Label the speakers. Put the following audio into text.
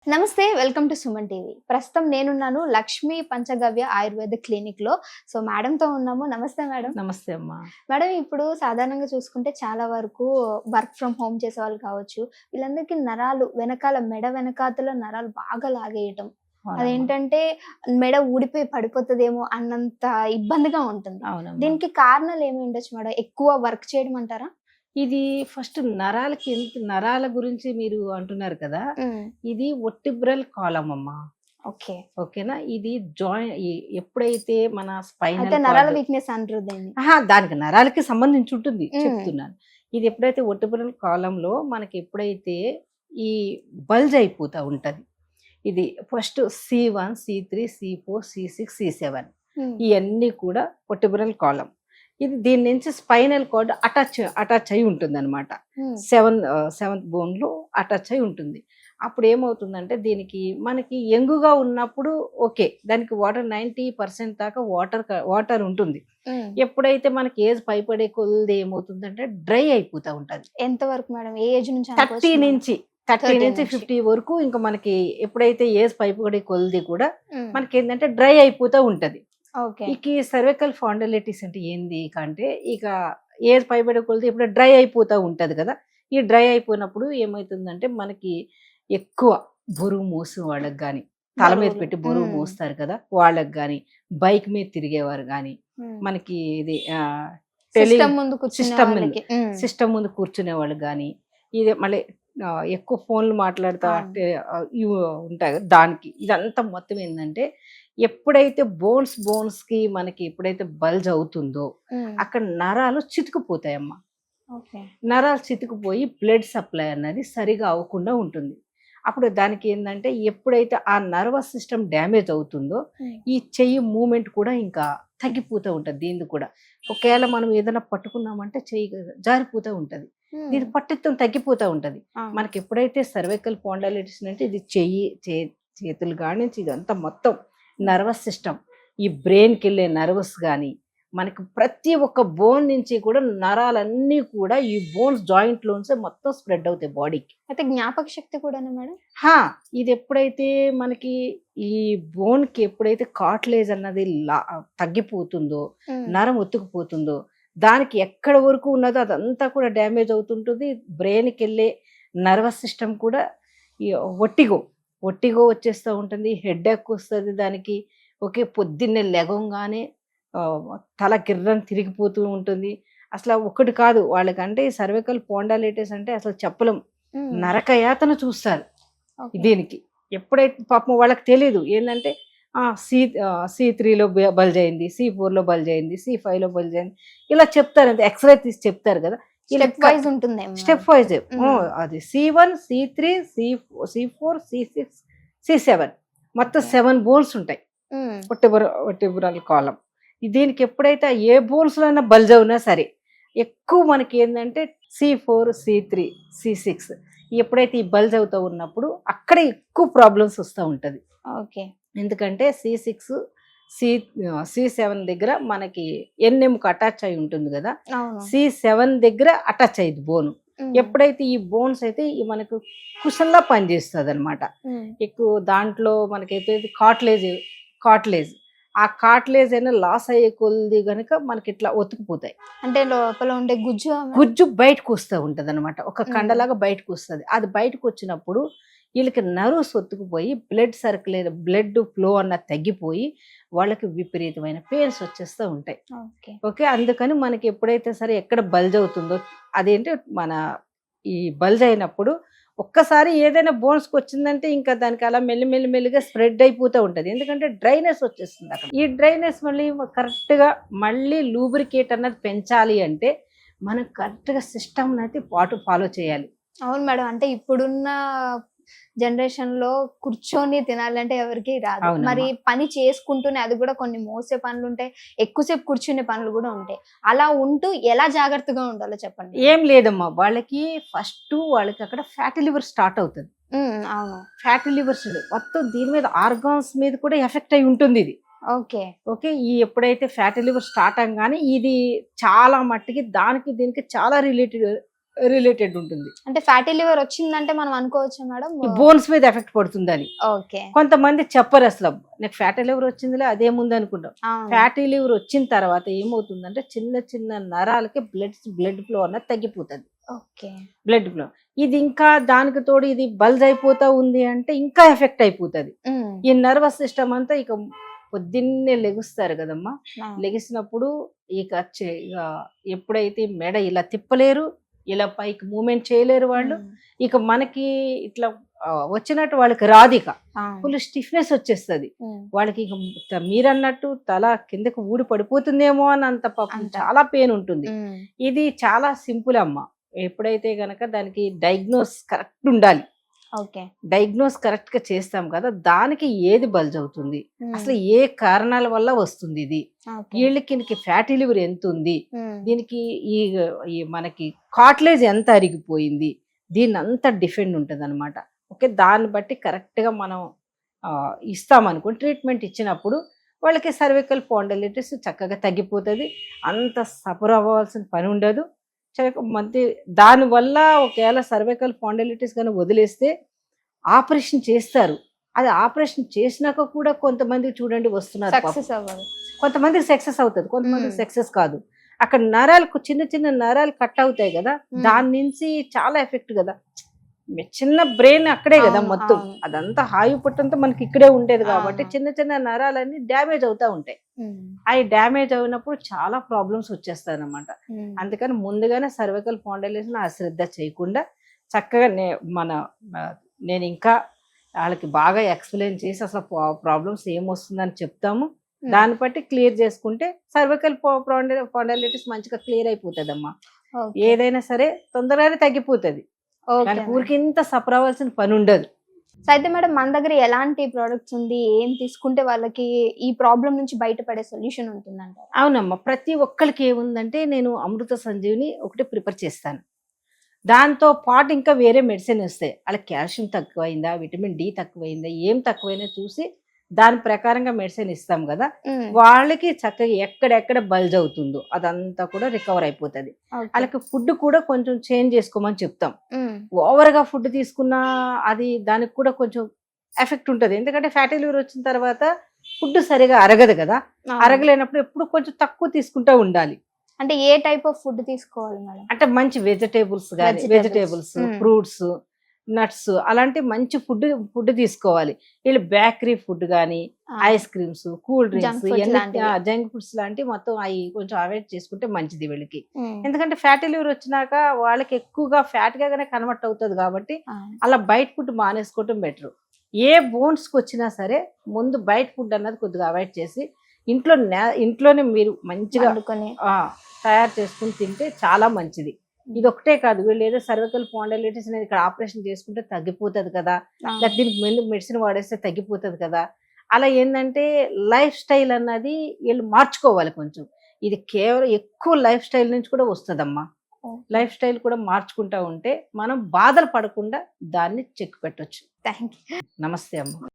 Speaker 1: నమస్తే welcome to Suman TV. ప్రస్తుతం నేనున్నాను లక్ష్మీ పంచగవ్య ఆయుర్వేద క్లినిక్ లో. సో మేడం తో ఉన్నాము. నమస్తే మేడం.
Speaker 2: నమస్తే అమ్మా.
Speaker 1: మేడం, ఇప్పుడు సాధారణంగా చూసుకుంటే చాలా వరకు వర్క్ ఫ్రమ్ హోమ్ చేసే వాళ్ళు కావచ్చు, వీళ్ళందరికీ నరాలు వెనకాల మెడ వెనకాతల నరాలు బాగా లాగేయటం, అదేంటంటే మెడ ఊడిపోయి పడిపోతుందేమో అన్నంత ఇబ్బందిగా ఉంటుంది. దీనికి కారణాలు ఏమి ఉండొచ్చు మేడం? ఎక్కువ వర్క్ చేయడం అంటారా?
Speaker 2: ఇది ఫస్ట్ నరాల గురించి మీరు అంటున్నారు కదా, ఇది వర్టిబ్రల్ కాలమ్ అమ్మా.
Speaker 1: ఓకే,
Speaker 2: ఓకేనా. ఇది ఎప్పుడైతే మన స్పైనల్
Speaker 1: నరాల వీక్నెస్ అంటారు దాన్ని.
Speaker 2: దానికి నరాలకి సంబంధించి ఉంటుంది చెప్తున్నాను. ఇది ఎప్పుడైతే వర్టిబ్రల్ కాలమ్ లో మనకి ఎప్పుడైతే ఈ బల్జ్ అయిపోతా ఉంటది, ఇది first C1 C3 C4 C6 C7 ఇవన్నీ కూడా వర్టిబ్రల్ కాలమ్. ఇది దీని నుంచి స్పైనల్ కార్డ్ అటాచ్ అయి ఉంటుంది అనమాట. సెవెంత్ బోన్ లో అటాచ్ అయి ఉంటుంది. అప్పుడు ఏమవుతుందంటే దీనికి మనకి యంగుగా ఉన్నప్పుడు ఓకే, దానికి వాటర్ 90% దాకా వాటర్ ఉంటుంది. ఎప్పుడైతే మనకి ఏజ్ పైపడే కొద్ది ఏమవుతుందంటే డ్రై అయిపోతా ఉంటది.
Speaker 1: ఎంత వరకు మేడం? ఏ ఏజ్ నుంచి?
Speaker 2: 30 నుంచి 50 వరకు. ఇంకా మనకి ఎప్పుడైతే ఏజ్ పైపడే కొద్ది కూడా మనకి ఏంటంటే డ్రై అయిపోతా ఉంటది. ఇక సర్వికల్ స్పాండిలైటిస్ అంటే ఏంది అంటే, ఇక ఏజ్ పైబడే కొలితే ఇప్పుడు డ్రై అయిపోతూ ఉంటది కదా. ఈ డ్రై అయిపోయినప్పుడు ఏమవుతుందంటే మనకి ఎక్కువ బరువు మోసిన వాళ్ళకి కానీ, తల మీద పెట్టి బరువు మోస్తారు కదా వాళ్ళకి కానీ, బైక్ మీద తిరిగేవారు కానీ, మనకి ఇది సిస్టమ్ ముందు కూర్చునే వాళ్ళు కానీ, ఇది మళ్ళీ ఎక్కువ ఫోన్లు మాట్లాడుతూ ఇవి ఉంటాయి కదా, దానికి ఇదంతా మొత్తం ఏంటంటే ఎప్పుడైతే బోన్స్ కి మనకి ఎప్పుడైతే బల్జ్ అవుతుందో అక్కడ నరాలు చితుకుపోతాయమ్మా. నరాలు చితుకుపోయి బ్లడ్ సప్లై అన్నది సరిగా అవ్వకుండా ఉంటుంది. అప్పుడు దానికి ఏంటంటే ఎప్పుడైతే ఆ నర్వస్ సిస్టమ్ డ్యామేజ్ అవుతుందో ఈ చెయ్యి మూమెంట్ కూడా ఇంకా తగ్గిపోతూ ఉంటుంది. దీన్ని కూడా ఒకవేళ మనం ఏదైనా పట్టుకున్నామంటే చెయ్యి జారిపోతూ ఉంటది. దీని పట్టిత్వం తగ్గిపోతూ ఉంటది. మనకి ఎప్పుడైతే సర్వైకల్ స్పాండిలైటిస్ అంటే ఇది చేతులు కానించి ఇదంతా మొత్తం నర్వస్ సిస్టమ్, ఈ బ్రెయిన్కి వెళ్ళే నర్వస్ కానీ, మనకి ప్రతి ఒక్క బోన్ నుంచి కూడా నరాలన్నీ కూడా ఈ బోన్స్ జాయింట్ లోన్సే మొత్తం స్ప్రెడ్ అవుతాయి బాడీకి.
Speaker 1: అయితే జ్ఞాపక శక్తి కూడా మేడం?
Speaker 2: ఇది ఎప్పుడైతే మనకి ఈ బోన్ కి ఎప్పుడైతే కార్టిలేజ్ అన్నది తగ్గిపోతుందో, నరం ఒత్తుకుపోతుందో, దానికి ఎక్కడ వరకు ఉన్నదో అదంతా కూడా డ్యామేజ్ అవుతుంటుంది. బ్రెయిన్కి వెళ్ళే నర్వస్ సిస్టమ్ కూడా ఒట్టిగో వచ్చేస్తూ ఉంటుంది. హెడేక్ వస్తుంది దానికి. ఓకే, పొద్దున్నే లెగంగానే తల గిర్రని తిరిగిపోతూ ఉంటుంది. అసలు ఒకటి కాదు వాళ్ళకంటే సర్వికల్ స్పాండిలైటిస్ అంటే అసలు చెప్పలేం, నరకయాతన చూస్తారు దీనికి. ఎప్పుడైతే పాపం వాళ్ళకి తెలియదు ఏంటంటే C3లో బల్జ్ అయింది, C4లో బల్జ్ అయింది, C5లో బల్జ్ అయింది, ఇలా చెప్తారు. అంతే, ఎక్స్రే తీసి చెప్తారు కదా. స్టెప్ వైజ్ అది C1 C3 C4 C6 C7 మొత్తం 7 బోన్స్ ఉంటాయి వర్టిబ్రల్ కాలమ్. దీనికి ఎప్పుడైతే ఏ బోన్స్ లో అయినా బల్జ్ అవునా సరే, ఎక్కువ మనకి ఏంటంటే C4 C3 C6 ఎప్పుడైతే ఈ బల్జ్ అవుతూ ఉన్నప్పుడు అక్కడే ఎక్కువ ప్రాబ్లమ్స్ వస్తూ ఉంటది.
Speaker 1: ఓకే,
Speaker 2: ఎందుకంటే C7 దగ్గర మనకి ఎన్ఎంకు అటాచ్ అయి ఉంటుంది కదా, C7 దగ్గర అటాచ్ అయ్యింది బోను. ఎప్పుడైతే ఈ బోన్స్ అయితే మనకు కుషన్లా పనిచేస్తుంది అనమాట. ఎక్కువ దాంట్లో మనకైతే కార్టిలేజ్ ఆ కార్టిలేజ్ అయినా లాస్ అయ్యే కొద్ది కనుక మనకి ఇట్లా ఒత్తుకుపోతాయి.
Speaker 1: అంటే లోపల ఉండే
Speaker 2: గుజ్జు బయటకు వస్తూ ఉంటది అనమాట, ఒక కండలాగా బయటకు వస్తుంది. అది బయటకు వచ్చినప్పుడు వీళ్ళకి నర్వ్స్ ఒత్తుకుపోయి బ్లడ్ ఫ్లో అన్నది తగ్గిపోయి వాళ్ళకి విపరీతమైన పెయిన్స్ వచ్చేస్తూ ఉంటాయి. ఓకే, అందుకని మనకి ఎప్పుడైతే సరే ఎక్కడ బల్జ్ అవుతుందో, అదేంటి మన ఈ బల్జ్ అయినప్పుడు ఒక్కసారి ఏదైనా బోన్స్కి వచ్చిందంటే ఇంకా దానికి అలా మెల్లిగా స్ప్రెడ్ అయిపోతూ ఉంటుంది. ఎందుకంటే డ్రైనెస్ వచ్చేస్తుంది అక్కడ. ఈ డ్రైనెస్ మళ్ళీ కరెక్ట్గా మళ్ళీ లూబ్రికేట్ అన్నది పెంచాలి అంటే మనం కరెక్ట్గా సిస్టమ్ అయితే ఫాలో చేయాలి.
Speaker 1: అవును మేడం, అంటే ఇప్పుడున్న జనరేషన్ లో కూర్చొని తినాలంటే ఎవరికి రాదు. మరి పని చేసుకుంటూనే, అది కూడా కొన్ని మోసే పనులు ఉంటాయి, ఎక్కువసేపు కూర్చునే పనులు కూడా ఉంటాయి. అలా ఉంటూ ఎలా జాగ్రత్తగా ఉండాలో చెప్పండి.
Speaker 2: ఏం లేదమ్మా, వాళ్ళకి అక్కడ ఫ్యాటీ లివర్ స్టార్ట్ అవుతుంది.
Speaker 1: అవును,
Speaker 2: ఫ్యాటీ లివర్స్ మొత్తం దీని మీద ఆర్గాన్స్ మీద కూడా ఎఫెక్ట్ అయి ఉంటుంది ఇది. ఓకే, ఈ ఎప్పుడైతే ఫ్యాటీ లివర్ స్టార్ట్ అవ్వగానే ఇది చాలా మట్టికి దీనికి చాలా రిలేటెడ్ ఉంటుంది.
Speaker 1: అంటే ఫ్యాటీ లివర్ వచ్చిందంటే మనం అనుకోవచ్చు మేడం.
Speaker 2: ఈ బోన్స్ మీద ఎఫెక్ట్ పడుతుందని.
Speaker 1: ఓకే.
Speaker 2: కొంతమంది చెప్పరు అసలు, నాకు ఫ్యాటీ లివర్ వచ్చిందిలే అదేముంది అనుకుంటాం. ఫ్యాటీ లివర్ వచ్చిన తర్వాత ఏమవుతుందంటే చిన్న చిన్న నరాలకి బ్లడ్ ఫ్లో అన్నది తగ్గిపోతుంది.
Speaker 1: ఓకే.
Speaker 2: బ్లడ్ ఫ్లో ఇది ఇంకా దానికి తోడు ఇది బల్జ్ అయిపోతా ఉంది అంటే ఇంకా ఎఫెక్ట్ అయిపోతుంది. ఈ నర్వస్ సిస్టమ్ అంతా ఇక పొద్దున్నే లెగుస్తారు కదమ్మా, లెగిసినప్పుడు ఇక ఎప్పుడైతే మెడ ఇలా తిప్పలేరు, ఇలా పైకి మూమెంట్ చేయలేరు వాళ్ళు. ఇక మనకి ఇట్లా వచ్చినట్టు వాళ్ళకి రాదు, ఇక ఫుల్ స్టిఫ్నెస్ వచ్చేస్తుంది వాళ్ళకి. ఇక మీరన్నట్టు తల కిందకి ఊడి పడిపోతుందేమో అని అంత పాపం చాలా పెయిన్ ఉంటుంది. ఇది చాలా సింపుల్ అమ్మ, ఎప్పుడైతే గనక దానికి డయాగ్నోస్ కరెక్ట్ ఉండాలి. డయాగ్నోస్ కరెక్ట్ గా చేస్తాం కదా, దానికి ఏది బల్జ్ అవుతుంది, అసలు ఏ కారణాల వల్ల వస్తుంది, ఇది వీళ్ళకి ఫ్యాటీ లివర్ ఎంత ఉంది, దీనికి ఈ మనకి కాట్లేజ్ ఎంత అరిగిపోయింది, దీన్ని అంతా డిఫెండ్ ఉంటుంది అనమాట. ఓకే, దాన్ని బట్టి కరెక్ట్ గా మనం ఇస్తామనుకో, ట్రీట్మెంట్ ఇచ్చినప్పుడు వాళ్ళకి సర్వికల్ స్పాండిలైటిస్ చక్కగా తగ్గిపోతుంది, అంత సఫర్ అవ్వాల్సిన పని ఉండదు. మంచి దానివల్ల ఒకవేళ సర్వైకల్ స్పాండిలైటిస్ కానీ వదిలేస్తే ఆపరేషన్ చేస్తారు. అది ఆపరేషన్ చేసినాక కూడా కొంతమంది చూడండి వస్తున్నారు, కొంతమందికి సక్సెస్ అవుతుంది, కొంతమందికి సక్సెస్ కాదు. అక్కడ నరాలకు చిన్న చిన్న నరాలు కట్ అవుతాయి కదా, దాని నుంచి చాలా ఎఫెక్ట్ కదా. చిన్న బ్రెయిన్ అక్కడే కదా మొత్తం, అదంతా హాయి పుట్టంతా మనకి ఇక్కడే ఉండేది కాబట్టి చిన్న చిన్న నరాలన్నీ డ్యామేజ్ అవుతా ఉంటాయి. అవి డ్యామేజ్ అయినప్పుడు చాలా ప్రాబ్లమ్స్ వచ్చేస్తాయి అన్నమాట. అందుకని ముందుగానే సర్వైకల్ స్పాండిలైటిస్ అశ్రద్ధ చేయకుండా చక్కగా నేను ఇంకా వాళ్ళకి బాగా ఎక్స్ప్లెయిన్ చేసి అసలు ప్రాబ్లమ్స్ ఏమొస్తుందని చెప్తాము. దాన్ని బట్టి క్లియర్ చేసుకుంటే సర్వైకల్ స్పాండిలైటిస్ మంచిగా క్లియర్ అయిపోతుంది అమ్మా. ఏదైనా సరే తొందరగానే తగ్గిపోతుంది, కానీ ఊరికి ఇంత సఫర్ అవ్వాల్సిన పని ఉండదు.
Speaker 1: సో అయితే మేడం మన దగ్గర ఎలాంటి ప్రోడక్ట్స్ ఉంది, ఏం తీసుకుంటే వాళ్ళకి ఈ ప్రాబ్లం నుంచి బయటపడే సొల్యూషన్ ఉంటుందంటారు?
Speaker 2: అవునమ్మా, ప్రతి ఒక్కరికి ఏముందంటే నేను అమృత సంజీవిని ఒకటి ప్రిపేర్ చేస్తాను, దాంతో పాటు ఇంకా వేరే మెడిసిన్ వస్తాయి. అలా కాల్షియం తక్కువైందా, విటమిన్ డి తక్కువైందా, ఏం తక్కువైనా చూసి దాని ప్రకారంగా మెడిసిన్ ఇస్తాం కదా, వాళ్ళకి చక్కగా ఎక్కడెక్కడ బల్జ్ అవుతుందో అదంతా కూడా రికవర్ అయిపోతుంది. వాళ్ళకి ఫుడ్ కూడా కొంచెం చేంజ్ చేసుకోమని చెప్తాం. ఓవర్ గా ఫుడ్ తీసుకున్నా అది దానికి కూడా కొంచెం ఎఫెక్ట్ ఉంటుంది. ఎందుకంటే ఫ్యాటీ లివర్ వచ్చిన తర్వాత ఫుడ్ సరిగా అరగదు కదా, అరగలేనప్పుడు ఎప్పుడు కొంచెం తక్కువ తీసుకుంటూ ఉండాలి.
Speaker 1: అంటే ఏ టైప్ ఆఫ్ ఫుడ్ తీసుకోవాలి మేడం?
Speaker 2: అంటే మంచి వెజిటేబుల్స్ కానీ, వెజిటేబుల్స్, ఫ్రూట్స్, నట్స్ అలాంటి మంచి ఫుడ్ తీసుకోవాలి. వీళ్ళు బేకరీ ఫుడ్ కానీ, ice creams, cool drinks, junk foods లాంటివి మొత్తం అవి కొంచెం అవాయిడ్ చేసుకుంటే మంచిది వీళ్ళకి. ఎందుకంటే ఫ్యాటీ లివర్ వచ్చినాక వాళ్ళకి ఎక్కువగా ఫ్యాట్ గానే కన్వర్ట్ అవుతుంది కాబట్టి అలా బయట ఫుడ్ మానేసుకోవటం బెటర్. ఏ బోన్స్ కి వచ్చినా సరే ముందు బయట ఫుడ్ అన్నది కొద్దిగా అవాయిడ్ చేసి ఇంట్లోనే మీరు మంచిగా తయారు చేసుకుని తింటే చాలా మంచిది. ఇది ఒకటే కాదు, వీళ్ళు ఏదో సర్వైకల్ స్పాండిలైటిస్ అనేది ఇక్కడ ఆపరేషన్ చేసుకుంటే తగ్గిపోతుంది కదా, లేకపోతే దీనికి మెడిసిన్ వాడేస్తే తగ్గిపోతుంది కదా, అలా ఏంటంటే లైఫ్ స్టైల్ అన్నది వీళ్ళు మార్చుకోవాలి కొంచెం. ఇది కేవలం ఎక్కువ లైఫ్ స్టైల్ నుంచి కూడా వస్తుందమ్మా. లైఫ్ స్టైల్ కూడా మార్చుకుంటా ఉంటే మనం బాధలు పడకుండా దాన్ని చెక్ పెట్టొచ్చు.
Speaker 1: Thank you.
Speaker 2: నమస్తే అమ్మ.